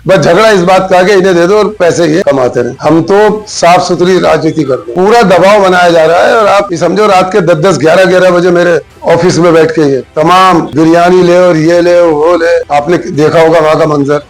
बस झगड़ा इस बात का कि इन्हें दे दो और पैसे ये कमाते रहे। हम तो साफ सुथरी राजनीति करते हैं। पूरा दबाव बनाया जा रहा है और आप समझो रात के 10-10 11-11 बजे मेरे ऑफिस में बैठ के ये तमाम बिरयानी ले और ये ले और वो ले। आपने देखा होगा वहां का मंजर।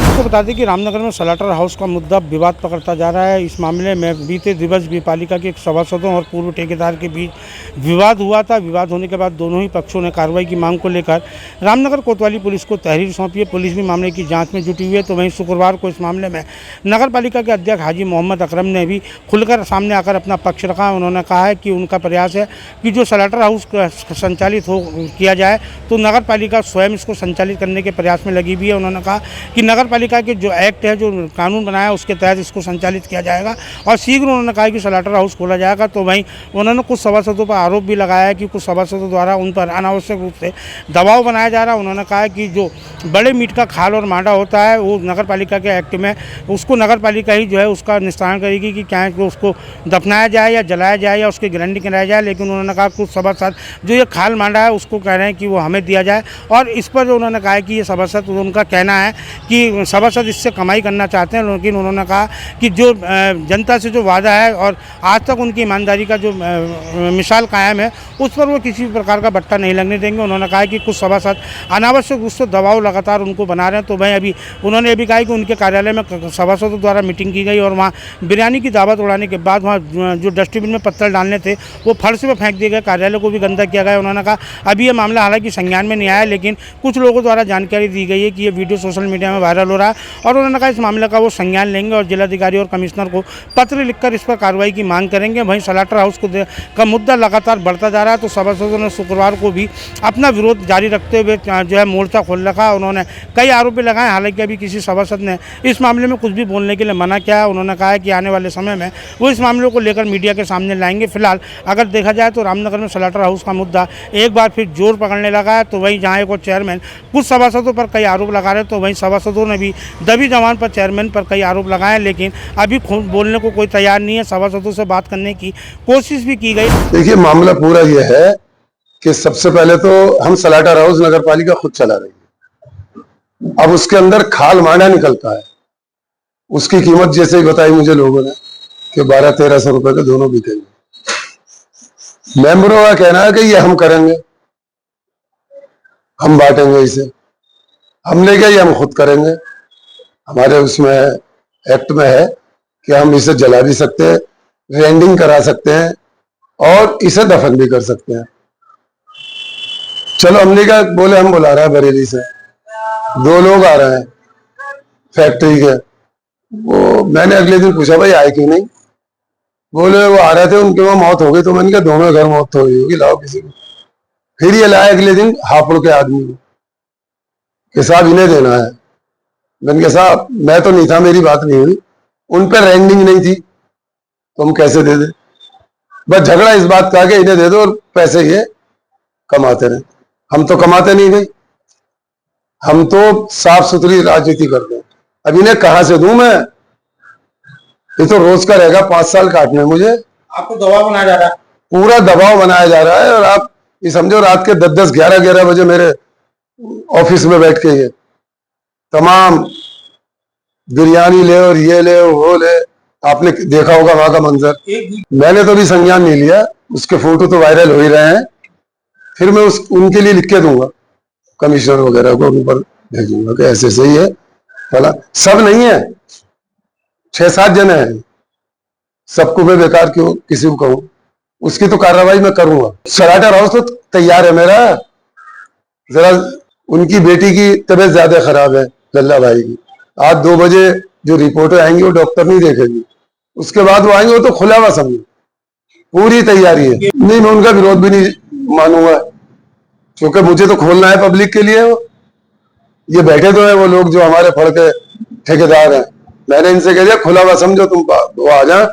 आपको बता दें कि रामनगर में स्लाटर हाउस का मुद्दा विवाद पकड़ता जा रहा है। इस मामले में बीते दिवस पालिका के सभासदों और पूर्व ठेकेदार के बीच विवाद हुआ था। विवाद होने के बाद दोनों ही पक्षों ने कार्रवाई की मांग को लेकर रामनगर कोतवाली पुलिस को तहरीर सौंपी है। पुलिस भी मामले की जांच में जुटी हुई है। तो वहीं शुक्रवार को इस मामले में नगर पालिका के अध्यक्ष हाजी मोहम्मद अकरम ने भी खुलकर सामने आकर अपना पक्ष रखा। उन्होंने कहा है कि उनका प्रयास है कि जो स्लाटर हाउस संचालित किया जाए तो नगर पालिका स्वयं इसको संचालित करने के प्रयास में लगी हुई है। उन्होंने कहा कि नगर पालिका के जो एक्ट है, जो कानून बनाया, उसके तहत इसको संचालित किया जाएगा और शीघ्र उन्होंने कहा कि स्लाटर हाउस खोला जाएगा। तो वहीं उन्होंने कुछ सभासदों पर आरोप भी लगाया है कि कुछ सभासदों द्वारा उन पर अनावश्यक रूप से दबाव बनाया जा रहा है। उन्होंने कहा कि जो बड़े मीट का खाल और मांडा होता है वो नगर पालिका के एक्ट में उसको नगर पालिका ही जो है उसका निस्तारण करेगी कि क्या है उसको दफनाया जाए या जलाया जाए या उसकी गारंटी कराया जाए। लेकिन उन्होंने कहा कुछ सभासद जो ये खाल मांडा है उसको कह रहे हैं कि वो हमें दिया जाए और इस पर जो उन्होंने कहा है कि ये सभासद, उनका कहना है कि सभासद इससे कमाई करना चाहते हैं। लेकिन उन्होंने कहा कि जो जनता से जो वादा है और आज तक उनकी ईमानदारी का जो मिसाल कायम है उस पर वो किसी प्रकार का बट्टा नहीं लगने देंगे। उन्होंने कहा कि कुछ सभासद अनावश्यक रूप से दबाव लगातार उनको बना रहे हैं। तो वहीं अभी उन्होंने भी कहा कि उनके कार्यालय में सभासदों द्वारा मीटिंग की गई और वहाँ बिरयानी की दावत उड़ाने के बाद वहाँ जो डस्टबिन में पत्थर डालने थे वो फर्श में फेंक दिए गए, कार्यालय को भी गंदा किया गया। उन्होंने कहा अभी ये मामला हालांकि संज्ञान में नहीं आया, लेकिन कुछ लोगों द्वारा जानकारी दी गई है कि ये वीडियो सोशल मीडिया में वायरल हो रहा है और उन्होंने कहा इस मामले का वो संज्ञान लेंगे और जिलाधिकारी और कमिश्नर को पत्र लिखकर इस पर कार्रवाई की मांग करेंगे। वहीं स्लाटर हाउस का मुद्दा लगातार बढ़ता जा रहा है। तो सभासदों ने शुक्रवार को भी अपना विरोध जारी रखते हुए जो है मोर्चा खोल रखा। उन्होंने कई आरोप भी लगाए। हालांकि अभी किसी सभासद ने इस मामले में कुछ भी बोलने के लिए मना किया है। उन्होंने कहा है कि आने वाले समय में वो इस मामले को लेकर मीडिया के सामने लाएंगे। फिलहाल अगर देखा जाए तो रामनगर में स्लाटर हाउस का मुद्दा एक बार फिर जोर पकड़ने लगा है। तो वहीं जहाँ एक और चेयरमैन कुछ सभासदों पर कई आरोप लगा रहे हैं, तो वहीं सभासदों ने भी दबी जबान पर चेयरमैन पर कई आरोप लगाए, लेकिन अभी बोलने को कोई तैयार नहीं है। सभासदों से बात करने की कोशिश भी की गई। देखिए, मामला पूरा यह है कि सबसे पहले तो हम स्लाटर हाउस नगर पालिका खुद चला रही है। अब उसके अंदर खाल मांडा निकलता है, उसकी कीमत जैसे ही बताई मुझे लोगों ने कि 1200-1300 रुपए के दोनों बिकेंगे। मेंबरों का कहना है कि ये हम करेंगे, हम बांटेंगे इसे, हमने क्या, ये हम खुद करेंगे। हमारे उसमें एक्ट में है कि हम इसे जला भी सकते हैं, रेंडिंग करा सकते हैं और इसे दफन भी कर सकते हैं। चलो, हमने क्या बोले, हम बुला रहे हैं बरेली से 2 लोग आ रहे हैं फैक्ट्री के। वो मैंने अगले दिन पूछा भाई आए क्यों नहीं, बोले वो आ रहे थे, उनके वहां मौत हो गई। तो मैंने कहा दोनों घर मौत हो गई होगी, लाओ किसी को। फिर ये लाया अगले दिन हापुड़ के आदमी को कि साहब इन्हें देना है। मैंने कहा साहब मैं तो नहीं था, मेरी बात नहीं हुई, उन पर रेंडिंग नहीं थी, तो हम कैसे दे दे। बस झगड़ा इस बात का कि इन्हें दे दो और पैसे ये कमाते रहे। हम तो कमाते नहीं भाई, हम तो साफ सुथरी राजनीति करते हैं। अब इन्हें कहां से दूं मैं, ये तो रोज का रहेगा 5 साल काटने मुझे। आपको दबाव बनाया जा रहा है, पूरा दबाव बनाया जा रहा है और आप ये समझो रात के 10-10 11-11 बजे मेरे ऑफिस में बैठ के ये तमाम बिरयानी ले और ये ले और वो ले। आपने देखा होगा वहां का मंजर। मैंने तो भी संज्ञान नहीं लिया, उसके फोटो तो वायरल हो ही रहे हैं। फिर मैं उनके लिए लिख के दूंगा कमिश्नर वगैरह को, ऊपर भेजूंगा कि ऐसे सही है फला। सब नहीं है, 6-7 जने हैं, सबको मैं बेकार क्यों किसी को कहूं। उसकी तो कार्रवाई मैं करूंगा। स्लाटर हाउस तो तैयार है मेरा। जरा उनकी बेटी की तबीयत ज्यादा खराब है, लल्ला भाई की। आज 2 बजे जो रिपोर्टर आएंगी वो डॉक्टर नहीं देखेगी, उसके बाद वो आएंगे, वो तो खुला हुआ समझो, पूरी तैयारी है। नहीं, मैं उनका विरोध भी नहीं मानूंगा, क्योंकि मुझे तो खोलना है पब्लिक के लिए। ये बैठे तो है वो लोग जो हमारे फड़ के ठेकेदार हैं। मैंने इनसे कह दिया खुला हुआ समझो, तुम वो आ जाए।